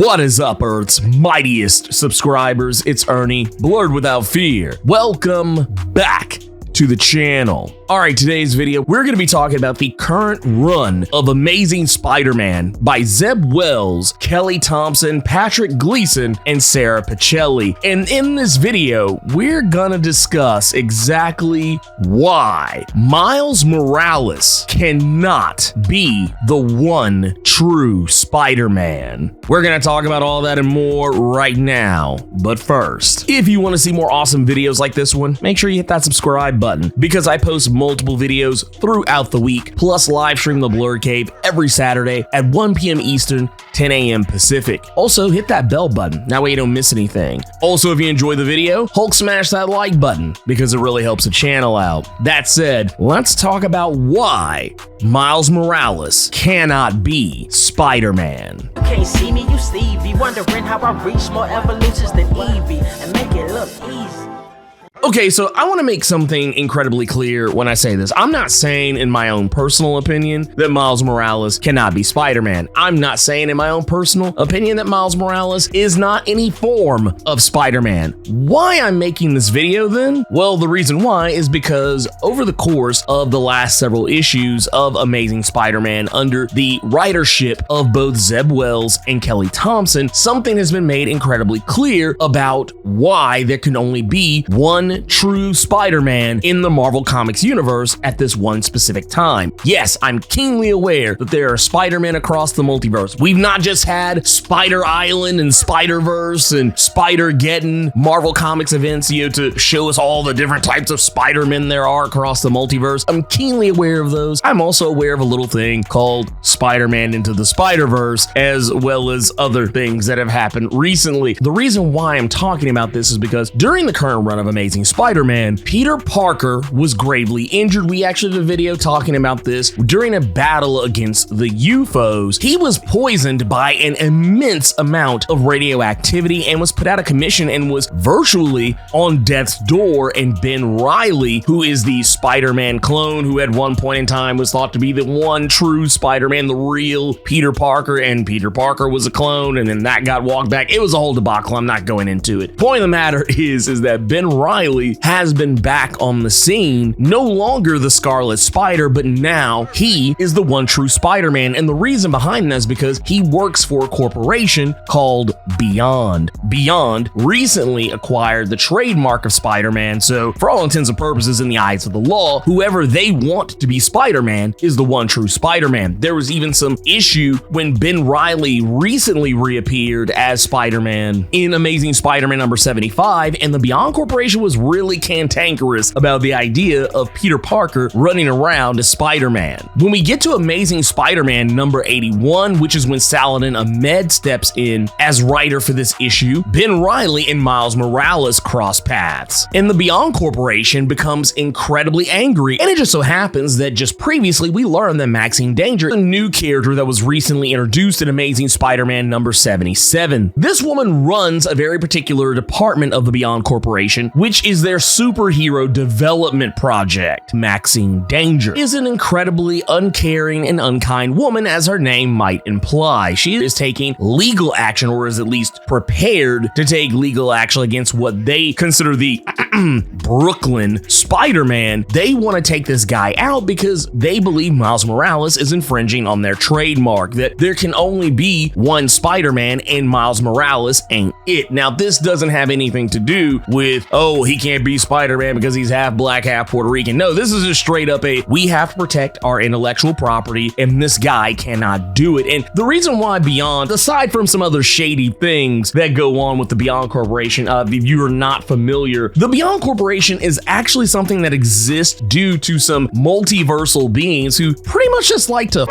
What is up, Earth's mightiest subscribers? It's Ernie, Blerd without fear. Welcome back to the channel. Alright, today's video, we're going to be talking about the current run of Amazing Spider-Man by Zeb Wells, Kelly Thompson, Patrick Gleason, and Sarah Pichelli. And in this video, we're going to discuss exactly why Miles Morales cannot be the one true Spider-Man. We're going to talk about all that and more right now. But first, if you want to see more awesome videos like this one, make sure you hit that subscribe button, because I post multiple videos throughout the week, plus live stream the Blerd Cave every Saturday at 1 p.m. Eastern, 10 a.m. Pacific. Also, hit that bell button, that way you don't miss anything. Also, if you enjoy the video, Hulk smash that like button, because it really helps the channel out. That said, let's talk about why Miles Morales cannot be Spider-Man. You can't see me, you Stevie, wondering how I reach more evolutions than Evie and make it look easy. Okay, so I want to make something incredibly clear when I say this. I'm not saying in my own personal opinion that Miles Morales cannot be Spider-Man. I'm not saying in my own personal opinion that Miles Morales is not any form of Spider-Man. Why I'm making this video then? Well, the reason why is because over the course of the last several issues of Amazing Spider-Man under the writership of both Zeb Wells and Kelly Thompson, something has been made incredibly clear about why there can only be one true Spider-Man in the Marvel Comics universe at this one specific time. Yes, I'm keenly aware that there are Spider-Men across the multiverse. We've not just had Spider Island and Spider-Verse and Spider-Geddon Marvel Comics events, to show us all the different types of Spider-Men there are across the multiverse. I'm keenly aware of those. I'm also aware of a little thing called Spider-Man Into the Spider-Verse, as well as other things that have happened recently. The reason why I'm talking about this is because during the current run of Amazing Spider-Man, Peter Parker was gravely injured. We actually did a video talking about this during a battle against the UFOs. He was poisoned by an immense amount of radioactivity and was put out of commission and was virtually on death's door. And Ben Reilly, who is the Spider-Man clone who at one point in time was thought to be the one true Spider-Man, the real Peter Parker, and Peter Parker was a clone, and then that got walked back. It was a whole debacle. I'm not going into it. Point of the matter is that Ben Reilly has been back on the scene, no longer the Scarlet Spider, but now he is the one true Spider-Man. And the reason behind that is because he works for a corporation called Beyond. Beyond recently acquired the trademark of Spider-Man, so for all intents and purposes in the eyes of the law, whoever they want to be Spider-Man is the one true Spider-Man. There was even some issue when Ben Reilly recently reappeared as Spider-Man in Amazing Spider-Man number 75, and the Beyond Corporation was really cantankerous about the idea of Peter Parker running around as Spider-Man. When we get to Amazing Spider-Man number 81, which is when Saladin Ahmed steps in as writer for this issue, Ben Reilly and Miles Morales cross paths, and the Beyond Corporation becomes incredibly angry. And it just so happens that just previously we learned that Maxine Danger, a new character that was recently introduced in Amazing Spider-Man number 77. This woman runs a very particular department of the Beyond Corporation, which is their superhero development project. Maxine Danger is an incredibly uncaring and unkind woman, as her name might imply. She is taking legal action, or is at least prepared to take legal action against what they consider the Brooklyn Spider-Man. They want to take this guy out because they believe Miles Morales is infringing on their trademark, that there can only be one Spider-Man and Miles Morales ain't it. Now, this doesn't have anything to do with, oh, he can't be Spider-Man because he's half black, half Puerto Rican. No, this is just straight up we have to protect our intellectual property, and this guy cannot do it. And the reason why Beyond, aside from some other shady things that go on with the Beyond Corporation, if you are not familiar, the Beyond Corporation is actually something that exists due to some multiversal beings who pretty much just like to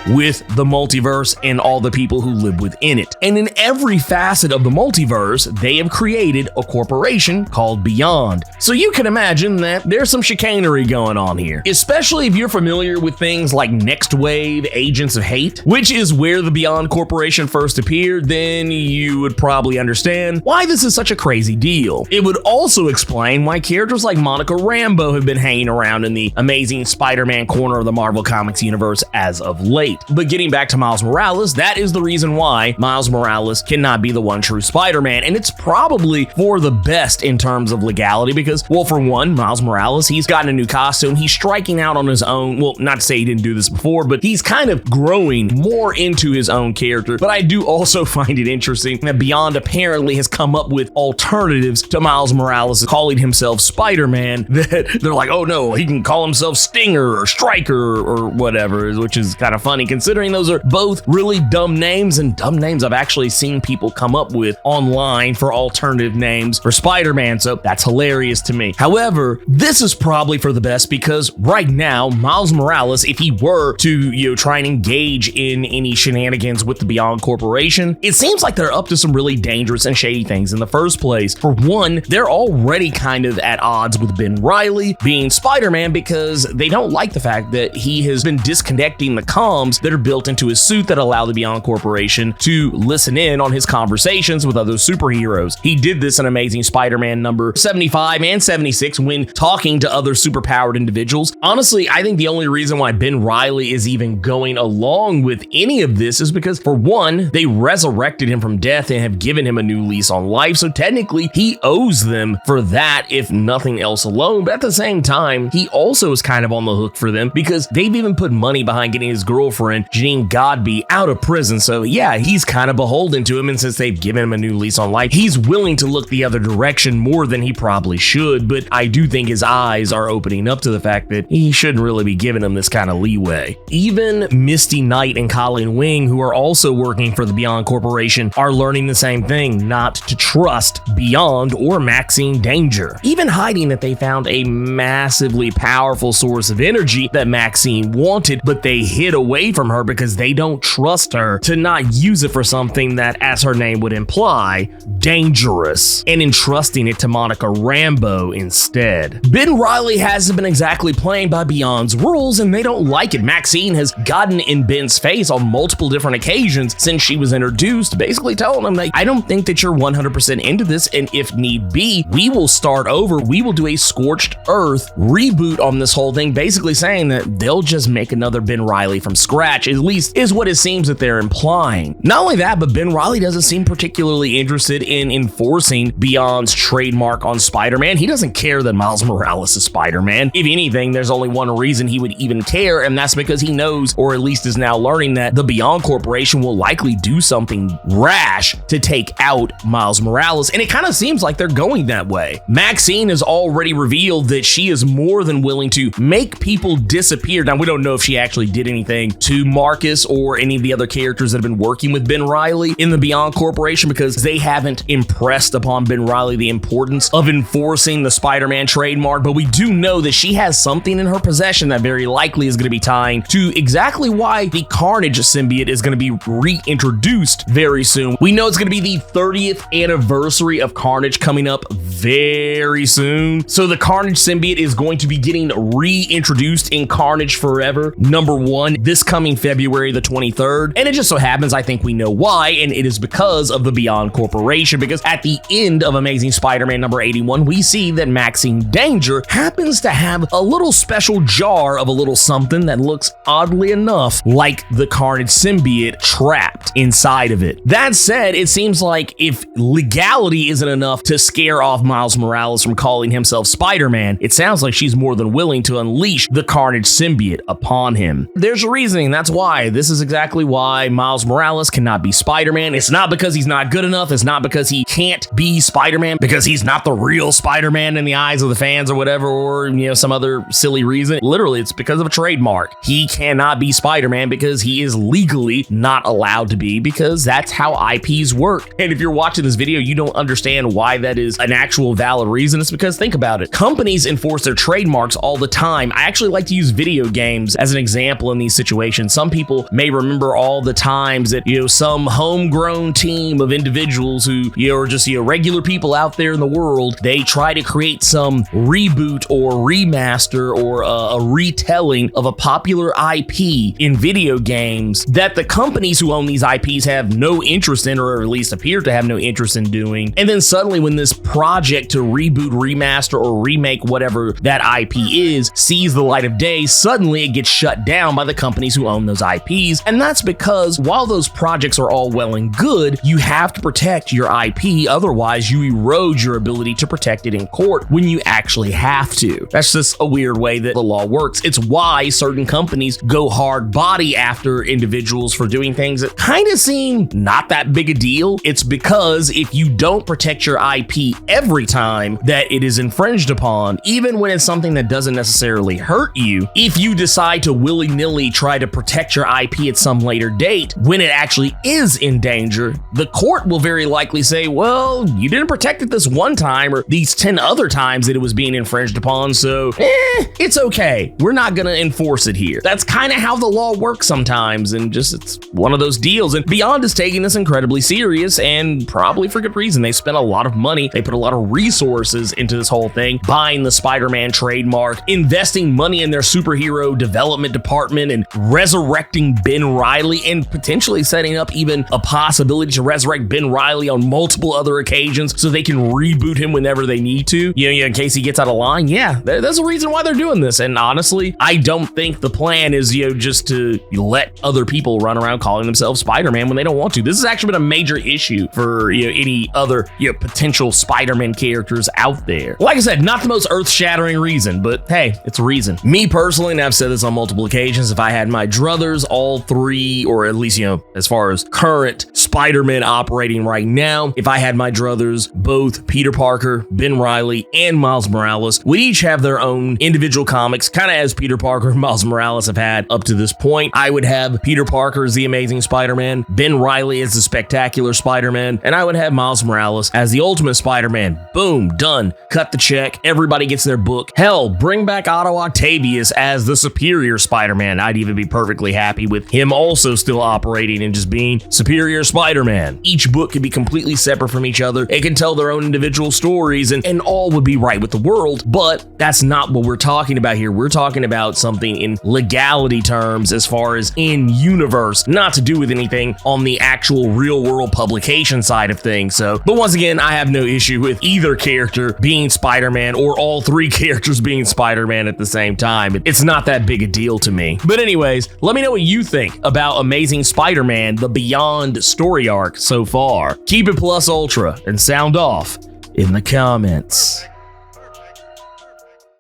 with the multiverse and all the people who live within it. And in every facet of the multiverse, they have created a corporation called Beyond. So you can imagine that there's some chicanery going on here, especially if you're familiar with things like Next Wave, Agents of Hate, which is where the Beyond Corporation first appeared. Then you would probably understand why this is such a crazy deal. It would also explain why characters like Monica Rambeau have been hanging around in the Amazing Spider-Man corner of the Marvel Comics universe as of late. great. But getting back to Miles Morales, that is the reason why Miles Morales cannot be the one true Spider-Man, and it's probably for the best in terms of legality because, well, for one, Miles Morales, he's gotten a new costume, he's striking out on his own. Well, not to say he didn't do this before, but he's kind of growing more into his own character. But I do also find it interesting that Beyond apparently has come up with alternatives to Miles Morales calling himself Spider-Man, that they're like, oh no, he can call himself Stinger or Striker or whatever, which is kind of funny considering those are both really dumb names, and dumb names I've actually seen people come up with online for alternative names for Spider-Man, so that's hilarious to me. However, this is probably for the best because right now, Miles Morales, if he were to, try and engage in any shenanigans with the Beyond Corporation, it seems like they're up to some really dangerous and shady things in the first place. For one, they're already kind of at odds with Ben Reilly being Spider-Man because they don't like the fact that he has been disconnecting the comms that are built into his suit that allow the Beyond Corporation to listen in on his conversations with other superheroes. He did this in Amazing Spider-Man number 75 and 76 when talking to other superpowered individuals. Honestly, I think the only reason why Ben Reilly is even going along with any of this is because, for one, they resurrected him from death and have given him a new lease on life, so technically he owes them for that, if nothing else alone. But at the same time, he also is kind of on the hook for them because they've even put money behind getting his girlfriend, Janine Godby, out of prison. So yeah, he's kind of beholden to him, and since they've given him a new lease on life, he's willing to look the other direction more than he probably should. But I do think his eyes are opening up to the fact that he shouldn't really be giving him this kind of leeway. Even Misty Knight and Colleen Wing, who are also working for the Beyond Corporation, are learning the same thing, not to trust Beyond or Maxine Danger, even hiding that they found a massively powerful source of energy that Maxine wanted, but they hid away from her because they don't trust her to not use it for something that, as her name would imply, dangerous, and entrusting it to Monica Rambeau instead. Ben Reilly hasn't been exactly playing by Beyond's rules, and they don't like it. Maxine has gotten in Ben's face on multiple different occasions since she was introduced, basically telling him, like, I don't think that you're 100% into this, and if need be, we will start over. We will do a scorched earth reboot on this whole thing, basically saying that they'll just make another Ben Reilly from scratch, at least is what it seems that they're implying. Not only that, but Ben Reilly doesn't seem particularly interested in enforcing Beyond's trademark on Spider-Man. He doesn't care that Miles Morales is Spider-Man. If anything, there's only one reason he would even care, and that's because he knows, or at least is now learning, that the Beyond Corporation will likely do something rash to take out Miles Morales, and it kind of seems like they're going that way. Maxine has already revealed that she is more than willing to make people disappear. Now, we don't know if she actually did anything to Marcus or any of the other characters that have been working with Ben Reilly in the Beyond Corporation because they haven't impressed upon Ben Reilly the importance of enforcing the Spider-Man trademark, but we do know that she has something in her possession that very likely is going to be tying to exactly why the Carnage Symbiote is going to be reintroduced very soon. We know it's going to be the 30th anniversary of Carnage coming up very soon, so the Carnage Symbiote is going to be getting reintroduced in Carnage Forever #1 this coming February the 23rd, and it just so happens I think we know why, and it is because of the Beyond Corporation, because at the end of Amazing Spider-Man number 81, we see that Maxine Danger happens to have a little special jar of a little something that looks, oddly enough, like the Carnage Symbiote trapped inside of it. That said, it seems like if legality isn't enough to scare off Miles Morales from calling himself Spider-Man, it sounds like she's more than willing to unleash the Carnage Symbiote upon him. There's a reasoning. That's why. This is exactly why Miles Morales cannot be Spider-Man. It's not because he's not good enough. It's not because he can't be Spider-Man, because he's not the real Spider-Man in the eyes of the fans or whatever, or, some other silly reason. Literally, it's because of a trademark. He cannot be Spider-Man because he is legally not allowed to be, because that's how IPs work. And if you're watching this video, you don't understand why that is an actual valid reason. It's because, think about it, companies enforce their trademarks all the time. I actually like to use video games as an example in these situations. Some people may remember all the times that, some homegrown team of individuals who, are just, regular people out there in the world, they try to create some reboot or remaster or a retelling of a popular IP in video games that the companies who own these IPs have no interest in, or at least appear to have no interest in doing. And then suddenly when this project to reboot, remaster, or remake whatever that IP is sees the light of day, suddenly it gets shut down by the companies who who own those IPs. And that's because while those projects are all well and good, you have to protect your IP. Otherwise, you erode your ability to protect it in court when you actually have to. That's just a weird way that the law works. It's why certain companies go hard body after individuals for doing things that kind of seem not that big a deal. It's because if you don't protect your IP every time that it is infringed upon, even when it's something that doesn't necessarily hurt you, if you decide to willy-nilly try to protect your IP at some later date, when it actually is in danger, the court will very likely say, well, you didn't protect it this one time or these 10 other times that it was being infringed upon, so it's okay. We're not gonna enforce it here. That's kind of how the law works sometimes, and just it's one of those deals. And Beyond is taking this incredibly serious, and probably for good reason. They spent a lot of money, they put a lot of resources into this whole thing, buying the Spider-Man trademark, investing money in their superhero development department, and resurrecting Ben Reilly, and potentially setting up even a possibility to resurrect Ben Reilly on multiple other occasions so they can reboot him whenever they need to, in case he gets out of line. Yeah, there's a reason why they're doing this. And honestly, I don't think the plan is, just to let other people run around calling themselves Spider-Man when they don't want to. This has actually been a major issue for any other potential Spider-Man characters out there. Like I said, not the most earth-shattering reason, but hey, it's a reason. Me personally, and I've said this on multiple occasions, if I had my druthers, all three, or at least, as far as current Spider-Man operating right now, if I had my druthers, both Peter Parker, Ben Reilly, and Miles Morales would each have their own individual comics, kind of as Peter Parker and Miles Morales have had up to this point. I would have Peter Parker as the Amazing Spider-Man, Ben Reilly as the Spectacular Spider-Man, and I would have Miles Morales as the Ultimate Spider-Man. Boom, done. Cut the check. Everybody gets their book. Hell, bring back Otto Octavius as the Superior Spider-Man. I'd even be perfectly happy with him also still operating and just being Superior Spider-Man. Each book could be completely separate from each other. It can tell their own individual stories, and all would be right with the world, but that's not what we're talking about here. We're talking about something in legality terms as far as in universe, not to do with anything on the actual real world publication side of things. But once again, I have no issue with either character being Spider-Man or all three characters being Spider-Man at the same time. It's not that big a deal to me. But anyways, let me know what you think about Amazing Spider-Man, the Beyond story arc so far. Keep it plus ultra and sound off in the comments.